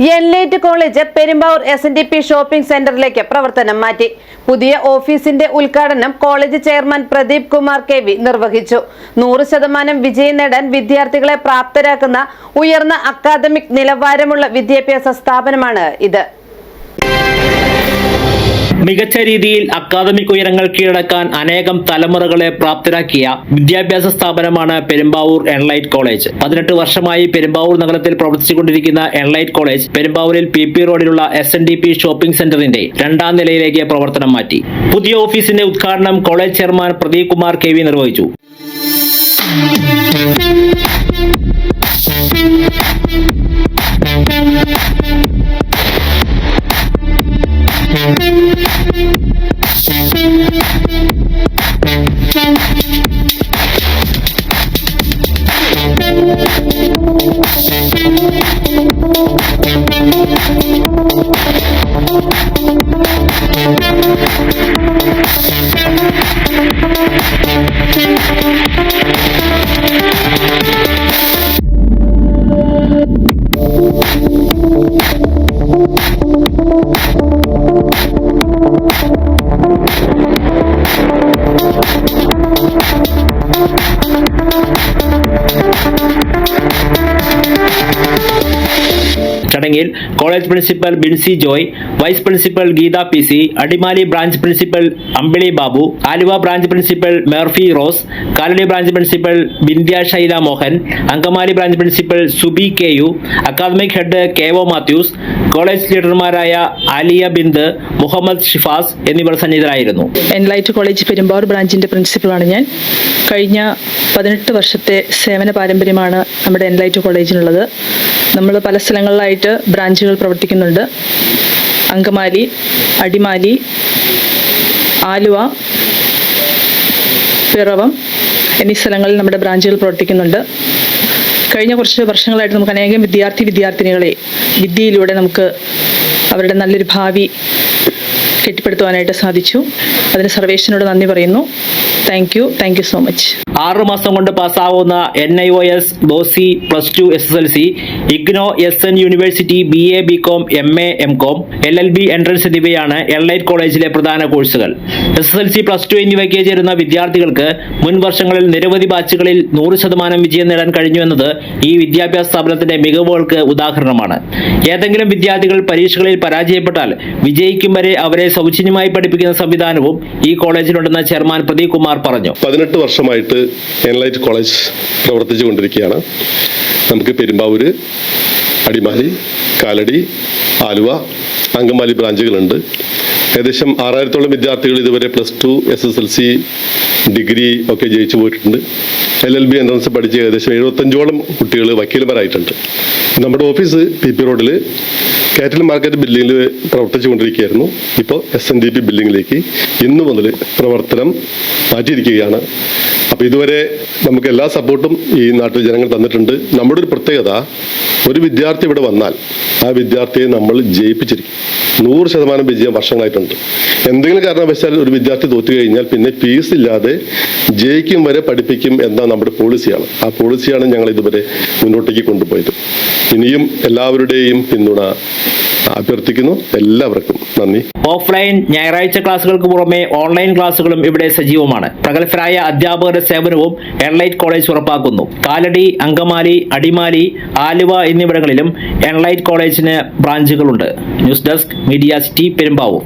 Enlight college Perumbavoor SNDP shopping സെന്ററിലേക്ക് പ്രവർത്തനം മാറ്റി. പുതിയ ഓഫീസിന്റെ ഉദ്ഘാടനം college chairman Pradeep Kumar KV നിർവഹിച്ചു. 100% വിജയം നേടാൻ വിദ്യാർത്ഥികളെ പ്രാപ്തരാക്കുന്ന ഉയർന്ന അക്കാദമിക് നിലവാരമുള്ള വിദ്യാഭ്യാസ സ്ഥാപനമാണ് ഇത്. മികച്ച രീതിയിൽ അക്കാദമിക് ഉയരങ്ങൾ കീഴടക്കാൻ അനേകം തലമുറകളെ പ്രാപ്തരാക്കിയ വിദ്യാഭ്യാസ സ്ഥാപനമാണ് പെരുമ്പാവൂർ എൻലൈറ്റ് കോളേജ്. 18 വർഷമായി പെരുമ്പാവൂർ നഗരത്തിൽ പ്രവർത്തിച്ചുകൊണ്ടിരിക്കുന്ന എൻലൈറ്റ് കോളേജ് പെരുമ്പാവൂരിൽ PP റോഡിലുള്ള SNDP ഷോപ്പിംഗ് സെന്ററിന്റെ 2ാം നിലയിലേക്ക് പ്രവർത്തനം മാറ്റി. പുതിയ ഓഫീസിന്റെ ഉദ്ഘാടനം college chairman Pradeep Kumar KV നിർവഹിച്ചു. ചടങ്ങിൽ college principal Binsy Joy, vice principal Geetha PC, Adimali branch principal Ambili Babu, Aluva branch principal Murphy Rose, Kalady branch principal Bindhya Shaila Mohan, Angamaly branch principal Subi KU, academic head KO Mathews, college ലീഡർമാരായ ആലിയ ബിന്ദ്, മുഹമ്മദ് ഷിഫാസ് എന്നിവർ സന്നിഹിതരായിരുന്നു. എൻലൈറ്റ് കോളേജ് പെരുമ്പാവൂർ ബ്രാഞ്ചിന്റെ പ്രിൻസിപ്പളാണ് ഞാൻ. കഴിഞ്ഞ 18 വർഷത്തെ സേവന പാരമ്പര്യമാണ് നമ്മുടെ എൻലൈറ്റ് കോളേജിനുള്ളത്. നമ്മൾ പല സ്ഥലങ്ങളിലായിട്ട് ബ്രാഞ്ചുകൾ പ്രവർത്തിക്കുന്നുണ്ട്. അങ്കമാലി, അടിമാലി, ആലുവ, പിറവം എന്നീ സ്ഥലങ്ങളിൽ നമ്മുടെ ബ്രാഞ്ചുകൾ പ്രവർത്തിക്കുന്നുണ്ട്. കഴിഞ്ഞ കുറച്ച് വർഷങ്ങളായിട്ട് നമുക്ക് അനേകം വിദ്യാർത്ഥിനികളെ വിദ്യയിലൂടെ നമുക്ക് അവരുടെ നല്ലൊരു ഭാവി കെട്ടിപ്പടുത്തുവാനായിട്ട് സാധിച്ചു. അതിന് സർവേശ്വരനോട് നന്ദി പറയുന്നു. Thank you so much. 6 മാസം കൊണ്ട് പാസ്സാവുന്ന NIOS, BOSI, +2 SSLC, IGNO, SN university BA, BCom, MA, MCom, LLB entrance എന്നിവയാണ് എൻലൈറ്റ് കോളേജിലെ പ്രധാന കോഴ്സുകൾ. SSLC, +2 എന്നിവയ്ക്ക് ചേരുന്ന വിദ്യാർത്ഥികൾക്ക് മുൻ വർഷങ്ങളിൽ നിരവധി ബാച്ചുകളിൽ 100% വിജയം നേടാൻ കഴിഞ്ഞു എന്നത് ഈ വിദ്യാഭ്യാസ സ്ഥാപനത്തിന്റെ മികവുകൾക്ക് ഉദാഹരണമാണ്. ഏതെങ്കിലും വിദ്യാർത്ഥികൾ പരീക്ഷകളിൽ പരാജയപ്പെട്ടാൽ വിജയിക്കും വരെ അവരെ സൗജന്യമായി പഠിപ്പിക്കുന്ന സംവിധാനവും ഈ കോളേജിലുണ്ടെന്ന് ചെയർമാൻ പ്രദീപ് കുമാർ പറഞ്ഞു. 18 വർഷമായിട്ട് എൻലൈറ്റ് കോളേജ് പ്രവർത്തിച്ചു കൊണ്ടിരിക്കുകയാണ്. നമുക്ക് പെരുമ്പാവൂര്, അടിമാലി, കാലടി, ആലുവ, അങ്കമാലി ബ്രാഞ്ചുകളുണ്ട്. ഏകദേശം 6000-ഓളം വിദ്യാർത്ഥികൾ ഇതുവരെ +2 SSLC ഡിഗ്രി ഒക്കെ ജയിച്ചു പോയിട്ടുണ്ട്. LLB എൻട്രൻസ് പഠിച്ച് ഏകദേശം 75ഓളം കുട്ടികൾ വക്കീലന്മാരായിട്ടുണ്ട്. നമ്മുടെ ഓഫീസ് PP റോഡിൽ കാറ്റൽ മാർക്കറ്റ് ബിൽഡിങ്ങിൽ പ്രവർത്തിച്ചു കൊണ്ടിരിക്കുകയായിരുന്നു. ഇപ്പോൾ SNDP ബിൽഡിങ്ങിലേക്ക് ഇന്ന് മുതൽ പ്രവർത്തനം മാറ്റിയിരിക്കുകയാണ്. അപ്പോൾ ഇതുവരെ നമുക്ക് എല്ലാ സപ്പോർട്ടും ഈ നാട്ടിൽ ജനങ്ങൾ തന്നിട്ടുണ്ട്. നമ്മുടെ ഒരു പ്രത്യേകത, ഒരു വിദ്യാർത്ഥി ഇവിടെ വന്നാൽ ആ വിദ്യാർത്ഥിയെ നമ്മൾ ജയിപ്പിച്ചിരിക്കും. 100% വിജയം വർഷങ്ങളായിട്ടുണ്ട്. എന്തെങ്കിലും കാരണവശാൽ ഒരു വിദ്യാർത്ഥി തോറ്റു കഴിഞ്ഞാൽ പിന്നെ ഫീസ് ഇല്ലാതെ ജയിക്കും വരെ പഠിപ്പിക്കും എന്ന നമ്മുടെ പോളിസിയാണ്. ആ പോളിസിയാണ് ഞങ്ങൾ ഇതുവരെ മുന്നോട്ടേക്ക് കൊണ്ടുപോയത്. ഇനിയും എല്ലാവരുടെയും പിന്തുണ അഭ്യർത്ഥിക്കുന്നു. എല്ലാവർക്കും നന്ദി. ഓഫ്ലൈൻ ഞായറാഴ്ച ക്ലാസുകൾക്ക് പുറമെ ഓൺലൈൻ ക്ലാസുകളും ഇവിടെ സജീവമാണ്. പ്രഗത്ഭരായ അധ്യാപകരുടെ സേവനവും എൻലൈറ്റ് കോളേജ് ഉറപ്പാക്കുന്നു. കാലടി, അങ്കമാലി, അടിമാലി, ആലുവ എന്നിവിടങ്ങളിലും എൻലൈറ്റ് കോളേജിന് ബ്രാഞ്ചുകളുണ്ട്. News desk, media city, Perumbavoor.